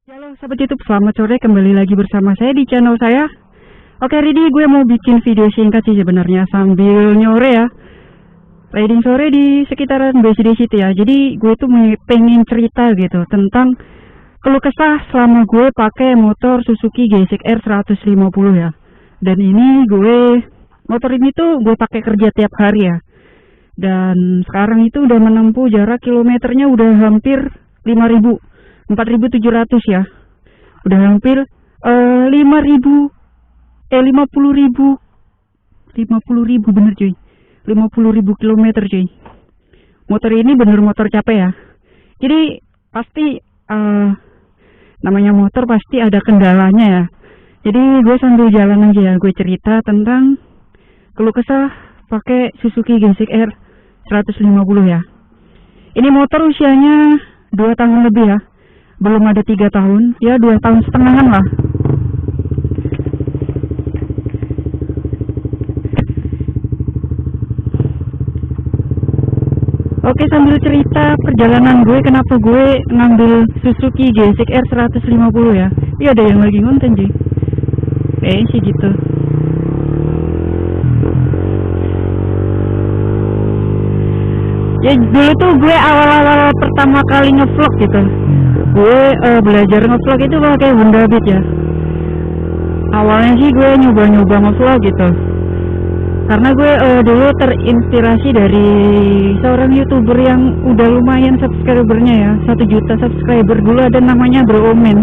Halo sahabat YouTube, selamat sore, kembali lagi bersama saya di channel saya. Oke, hari ini gue mau bikin video singkat sih sebenarnya sambil nyore ya. Riding sore di sekitaran BSD City ya. Jadi gue tuh pengen cerita gitu tentang keluh kesah selama gue pakai motor Suzuki GSX-R 150 ya. Dan ini motor ini tuh gue pakai kerja tiap hari ya. Dan sekarang itu udah menempuh jarak kilometernya udah hampir 5.000. 4.700 ya. Udah hampir 50.000 bener cuy. 50.000 kilometer cuy. Motor ini bener motor capek ya. Jadi pasti namanya motor pasti ada kendalanya ya. Jadi gue sambil jalan aja ya, gue cerita tentang keluh kesah pakai Suzuki GSX-R 150 ya. Ini motor usianya 2 tahun lebih ya. Belum ada 3 tahun, ya 2 tahun setengahan lah. Oke, sambil cerita perjalanan gue kenapa gue ngambil Suzuki GSX-R 150 ya. Iya, ada yang lagi ngonten sih. Sih gitu. Ya dulu tuh gue awal-awal pertama kali ngevlog gitu. Gue belajar ngevlog itu pakai Honda Beat ya. Awalnya sih gue nyoba-nyoba ngevlog gitu. Karena gue dulu terinspirasi dari seorang YouTuber yang udah lumayan subscribernya ya, 1 juta subscriber. Dulu ada namanya Bro Omen.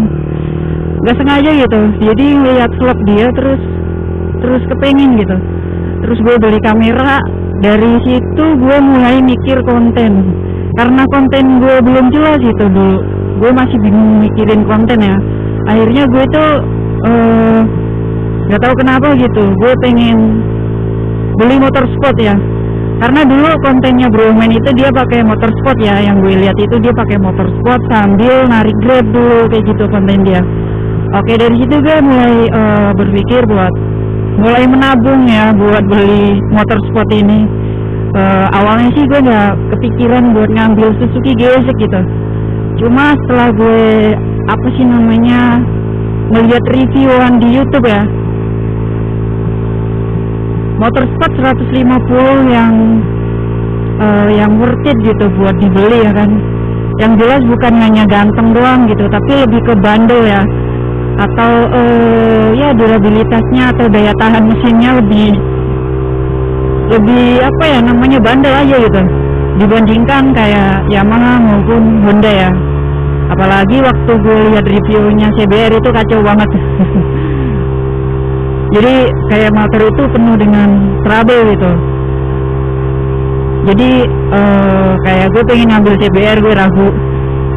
Gak sengaja gitu. Jadi lihat vlog dia terus kepengen gitu. Terus gue beli kamera. Dari situ gue mulai mikir konten. Karena konten gue belum jelas gitu dulu. Gue masih bingung mikirin konten ya. Akhirnya gue tuh gak tahu kenapa gitu, gue pengen beli motor sport ya. Karena dulu kontennya Bro Man itu dia pakai motor sport ya. Yang gue lihat itu dia pakai motor sport sambil narik grab dulu, kayak gitu konten dia. Oke, dari situ gue mulai berpikir buat mulai menabung ya buat beli motor sport ini. Awalnya sih gue gak kepikiran buat ngambil Suzuki GSX gitu. Cuma setelah gue melihat reviewan di YouTube ya, motor sport 150 yang worth it gitu buat dibeli ya kan. Yang jelas bukan hanya ganteng doang gitu, tapi lebih ke bandel ya, atau ya durabilitasnya atau daya tahan mesinnya lebih bandel aja gitu dibandingkan kayak Yamaha maupun Honda ya. Apalagi waktu gue lihat reviewnya CBR itu kacau banget. Jadi kayak motor itu penuh dengan trouble gitu. Jadi kayak gue pengen ngambil CBR, gue ragu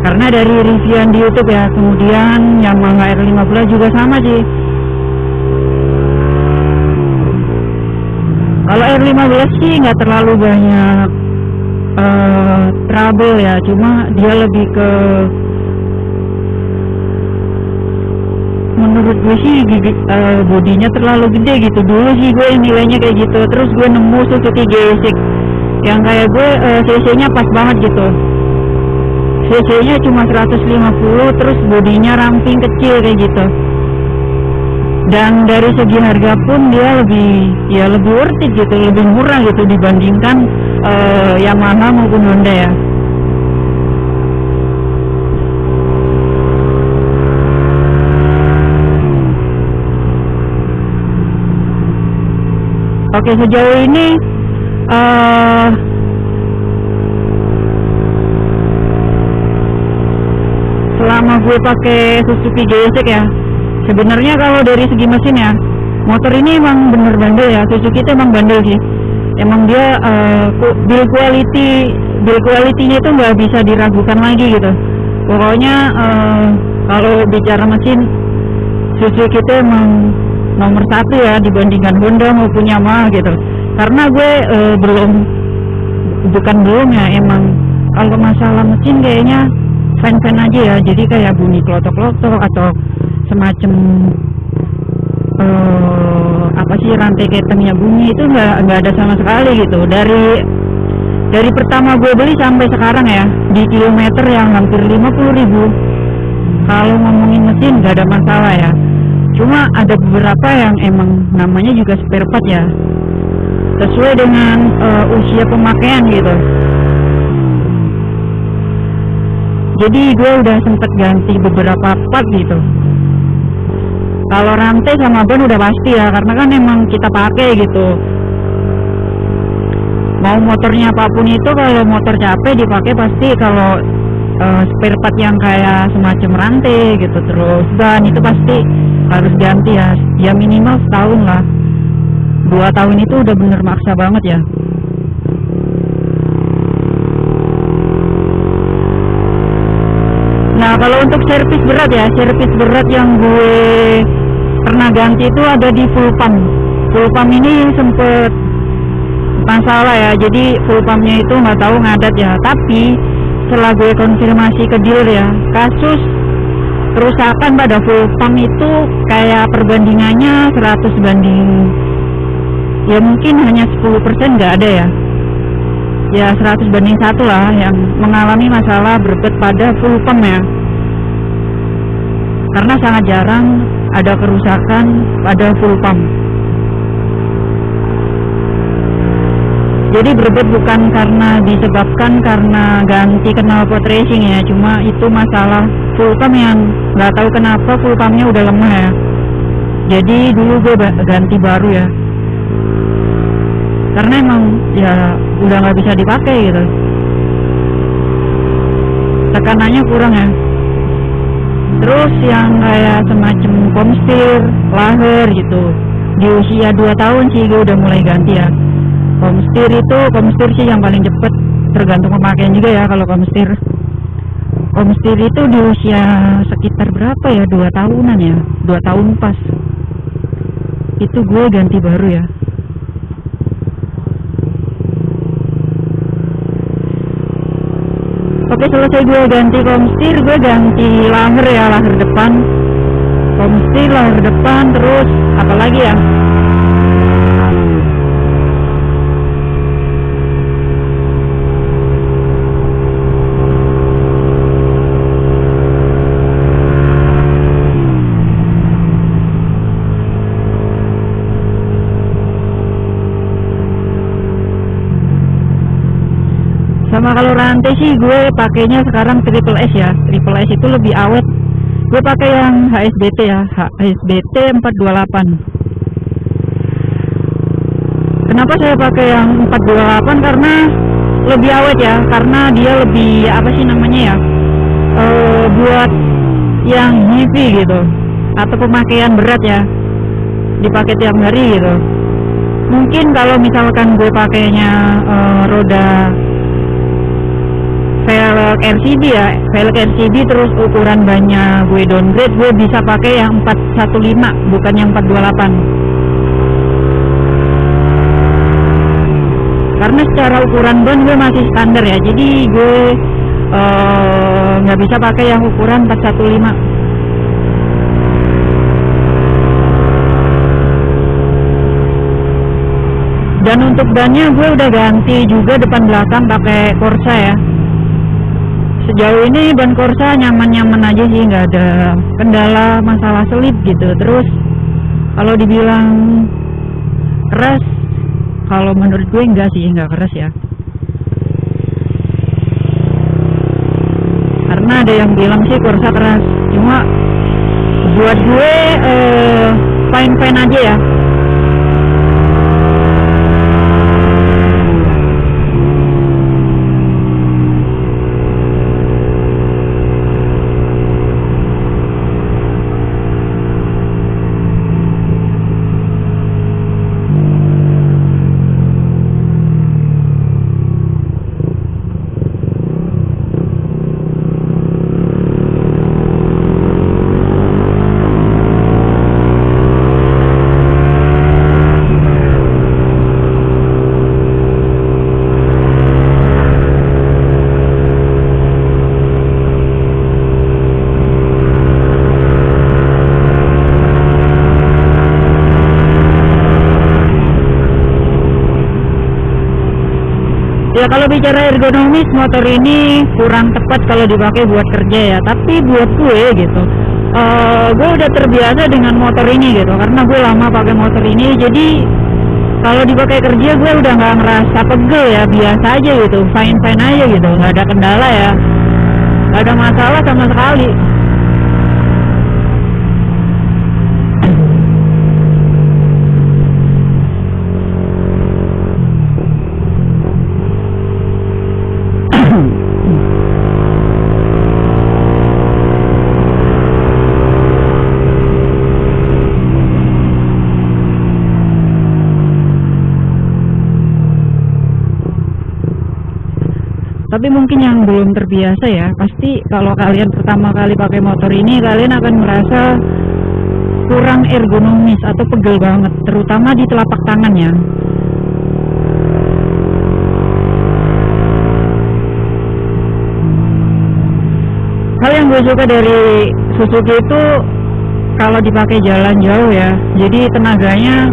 karena dari reviewan di YouTube ya. Kemudian Yamaha R15 juga sama sih. Kalau R15 sih nggak terlalu banyak trouble ya, cuma dia lebih ke, menurut gue sih bodinya terlalu gede gitu. Dulu sih gue nilainya kayak gitu. Terus gue nemu Suzuki GSX yang kayak gue cc-nya pas banget gitu. cc-nya cuma 150, terus bodinya ramping kecil kayak gitu. Dan dari segi harga pun dia lebih worth it gitu, lebih murah gitu dibandingkan Yamaha maupun Honda ya. Oke, sejauh ini selama gue pakai Suzuki GSX ya, sebenarnya kalau dari segi mesin ya, motor ini emang bener bandel ya. Suzuki itu emang bandel sih. Emang dia build quality-nya itu nggak bisa diragukan lagi gitu. Pokoknya kalau bicara mesin, Suzuki itu emang nomor 1 ya dibandingkan Honda maupun Yamaha gitu. Karena gue emang kalau masalah mesin kayaknya fan-fan aja ya. Jadi kayak bunyi klotok-klotok atau semacam rantai ketengnya bunyi itu nggak ada sama sekali gitu. Dari pertama gue beli sampai sekarang ya, di kilometer yang hampir 50.000, Kalau ngomongin mesin nggak ada masalah ya. Cuma ada beberapa yang emang namanya juga spare part ya, sesuai dengan usia pemakaian gitu. Jadi gue udah sempet ganti beberapa part gitu. Kalau rantai sama ban udah pasti ya, karena kan emang kita pakai gitu. Mau motornya apapun itu, kalau motor capek dipakai pasti. Kalau spare part yang kayak semacam rantai gitu, terus ban itu pasti harus ganti ya. Ya minimal setahun lah. 2 tahun itu udah bener maksa banget ya. Nah kalau untuk servis berat ya, servis berat yang gue pernah ganti itu ada di full pump. Full pump ini sempet masalah ya, jadi full pumpnya itu nggak tahu ngadat ya. Tapi setelah gue konfirmasi ke dealer ya, kasus kerusakan pada full pump itu kayak perbandingannya 100 banding, ya mungkin hanya 10% nggak ada ya. Ya 100 banding 1 lah yang mengalami masalah berbet pada full pump ya. Karena sangat jarang ada kerusakan pada full pump. Jadi berbet bukan karena disebabkan karena ganti knalpot racing ya, cuma itu masalah full pump yang nggak tahu kenapa full pumpnya udah lemah ya. Jadi dulu gue ganti baru ya, karena emang ya udah nggak bisa dipakai gitu, tekanannya kurang ya. Terus yang kayak semacam komstir, lahir gitu, di usia 2 tahun sih gue udah mulai ganti ya. Komstir sih yang paling cepet, tergantung pemakaian juga ya. Kalau komstir itu di usia sekitar berapa ya, 2 tahunan ya, 2 tahun pas itu gue ganti baru ya. Oke, selesai gue ganti komstir, gue ganti lahir ya, lahir depan. Komstir, lahir depan, terus apa lagi ya, sama kalau rantai sih gue pakainya sekarang triple S ya. Triple S itu lebih awet. Gue pakai yang HSBT ya, HSBT 428. Kenapa saya pakai yang 428? Karena lebih awet ya, karena dia lebih apa sih namanya ya, buat yang heavy gitu atau pemakaian berat ya, dipakai tiap hari gitu. Mungkin kalau misalkan gue pakainya roda velg RCD ya, velg RCD terus ukuran bannya gue downgrade, gue bisa pakai yang 415 bukan yang 428. Karena secara ukuran ban gue masih standar ya, jadi gue nggak bisa pakai yang ukuran 415. Dan untuk bannya gue udah ganti juga depan belakang pakai Corsa ya. Sejauh ini ban Corsa nyaman-nyaman aja sih, nggak ada kendala masalah selip gitu. Terus kalau dibilang keras, kalau menurut gue enggak sih, nggak keras ya. Karena ada yang bilang sih Corsa keras, cuma buat gue fine-fine aja ya. Ya kalau bicara ergonomis, motor ini kurang tepat kalau dipakai buat kerja ya. Tapi buat gue gitu, gue udah terbiasa dengan motor ini gitu. Karena gue lama pakai motor ini, jadi kalau dipakai kerja gue udah nggak ngerasa pegel ya, biasa aja gitu, fine fine aja gitu, nggak ada kendala ya, nggak ada masalah sama sekali. Tapi mungkin yang belum terbiasa ya, pasti kalau kalian pertama kali pakai motor ini, kalian akan merasa kurang ergonomis atau pegel banget, terutama di telapak tangannya. Hal yang gue suka dari Suzuki itu kalau dipakai jalan jauh ya, jadi tenaganya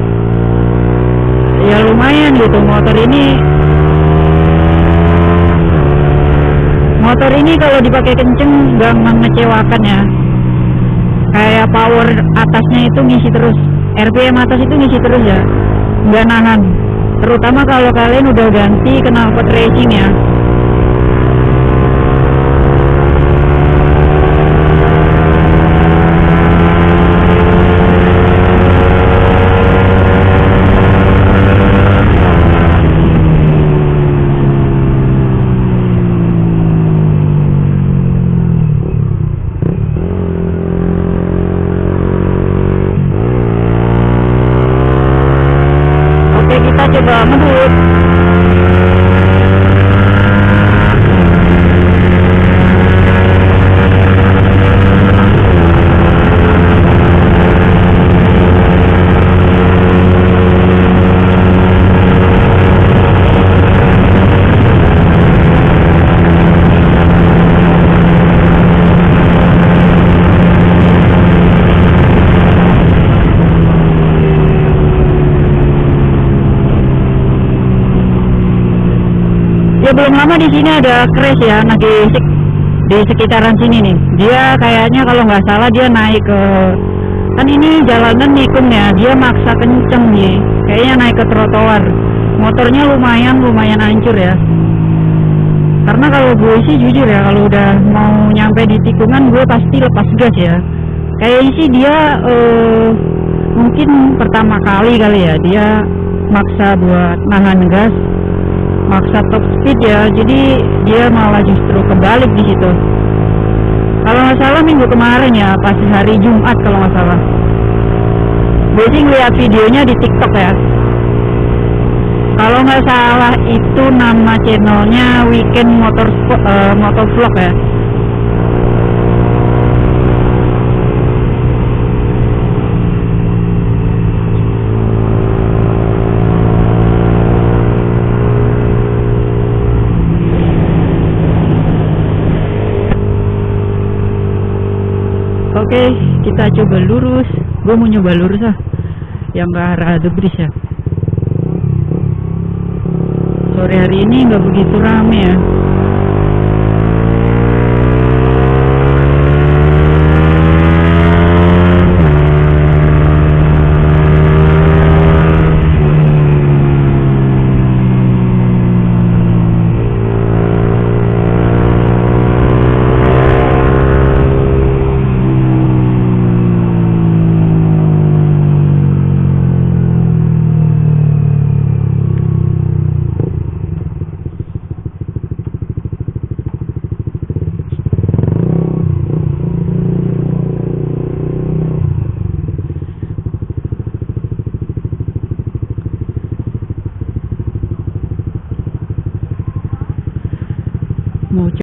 ya lumayan gitu. Motor ini kalau dipakai kenceng nggak mengecewakan ya. Kayak power atasnya itu ngisi terus, RPM atas itu ngisi terus ya, nggak nahan. Terutama kalau kalian udah ganti knalpot racing ya. Kita coba menurut. Ya belum lama di sini ada crash ya, nah di sekitaran sini nih. Dia kayaknya kalau nggak salah dia naik ke, kan ini jalanan nikung ya, dia maksa kenceng nih, kayaknya naik ke trotoar. Motornya lumayan hancur ya. Karena kalau gue sih jujur ya, kalau udah mau nyampe di tikungan gue pasti lepas gas ya. Kayaknya sih dia mungkin pertama kali ya dia maksa buat nahan gas, maksa top speed ya, jadi dia malah justru kebalik di situ. Kalau nggak salah minggu kemarin ya, pas hari Jumat kalau nggak salah. Gue sih ngeliat videonya di TikTok ya. Kalau nggak salah itu nama channelnya Weekend Motovlog ya. Oke, kita coba lurus. Gue mau nyoba lurus yang ke arah The Bridge ya. Sore hari ini nggak begitu rame ya.